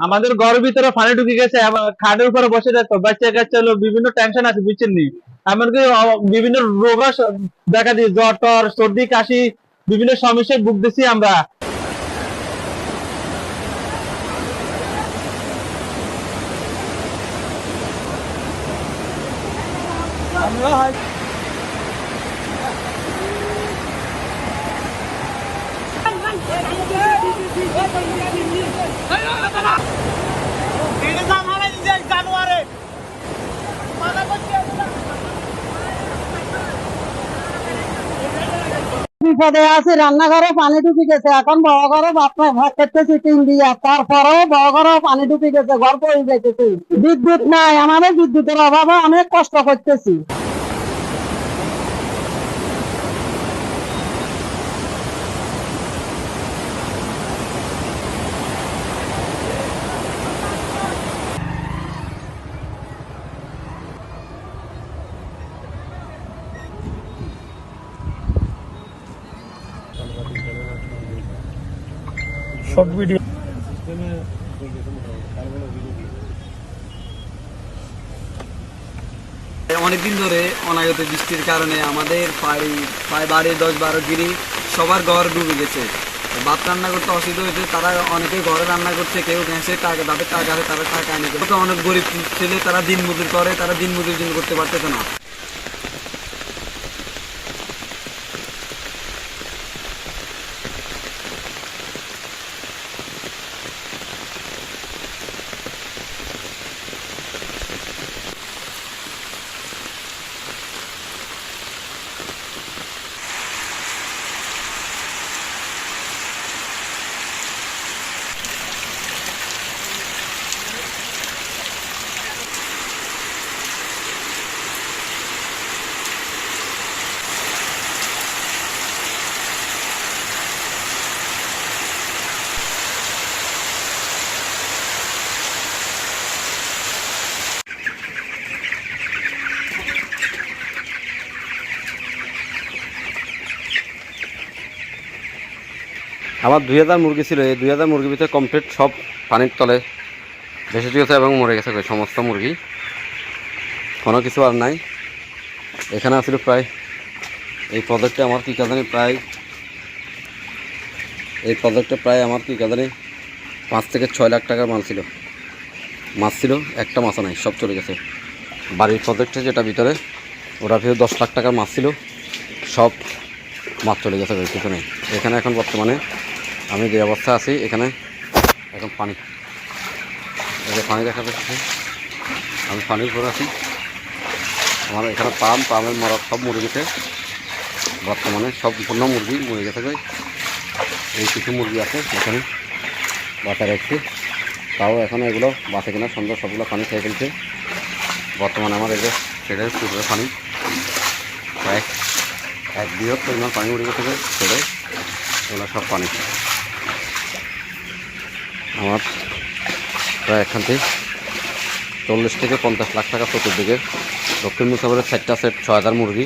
আমাদের ঘরের ভিতরে পানি ঢুকে গেছে, খাটের উপরে বসে থাকতো, বাচ্চা কাচ্চা হলো, বিভিন্ন টেনশন আছে বুঝছেন নি। এমনকি বিভিন্ন রোগ দেখা দিই, জ্বর টর সর্দি কাশি, বিভিন্ন সমস্যায় ভুগতেছি আমরা। বিপদে আছি, রান্নাঘরে পানি ঢুকে গেছে, এখন বড় ঘরে ভাত খেতেছি টিন দিয়া, তারপরেও বড় ঘরে পানি ঢুকে গেছে, ঘর পড়ে যাইতেছি। বিদ্যুৎ নাই, আমাদের বিদ্যুতের অভাবে অনেক কষ্ট করতেছি। শর্ট ভিডিও অনেকদিন ধরে অনাগত বৃষ্টির কারণে আমাদের প্রায় বাড়ি 10-12 গিরি সবার ঘর ডুবে গেছে। ভাত রান্না করতে অসুবিধা হয়েছে, তারা অনেকে ঘরে রান্না করছে, কেউ গ্যাসে টাকা, তাদের টাকা আছে, তারা টাকা এনে দেয়। অনেক গরিব ছেলে, তারা দিন মজুর করে, তারা দিন মজুর জন্য করতে পারতেছে না। আমার 2000 মুরগি ছিল, এই 2000 মুরগির ভিতরে কমপ্লিট সব পানির তলে ভেসে গেছে এবং মরে গেছে সমস্ত মুরগি, কোনো কিছু আর নাই। এখানে আসলে প্রায় এই প্রজেক্টে আমার কি জানি প্রায় 5 থেকে 6 লাখ টাকার মাছ ছিল, একটা মাছও নাই, সব চলে গেছে। বাড়ির প্রজেক্টে যেটা ভিতরে, ওরা ভিতরে 10 লাখ টাকার মাছ ছিল, সব মাছ চলে গেছে কিছু নেই। এখানে এখন বর্তমানে আমি যে অবস্থায় আছি, এখানে এখন পানি দেখা যাচ্ছে, আমি পানির উপরে আছি। আমার এখানে পামের মরা সব মরে গেছে, বর্তমানে সম্পূর্ণ মুরগি মরে গেছে। এই কিছু মুরগি আছে এখানে বাঁচা রাখছি, তাও এখন এগুলো বাঁচে কিনা সন্ধ্যা, সবগুলো পানি খেয়ে ফেলছে। বর্তমানে আমার এই যে ছেড়ে পুকুরের পানি প্রায় 1 বৃহৎ পরিমাণ পানি উঠে গেছে, ছেড়ে এগুলো সব পানি। আমার প্রায় এখান থেকে 40 থেকে 50 লাখ টাকা চতুর্দিকে। দক্ষিণ মুসাফরের 4টা সেট 6000 মুরগি,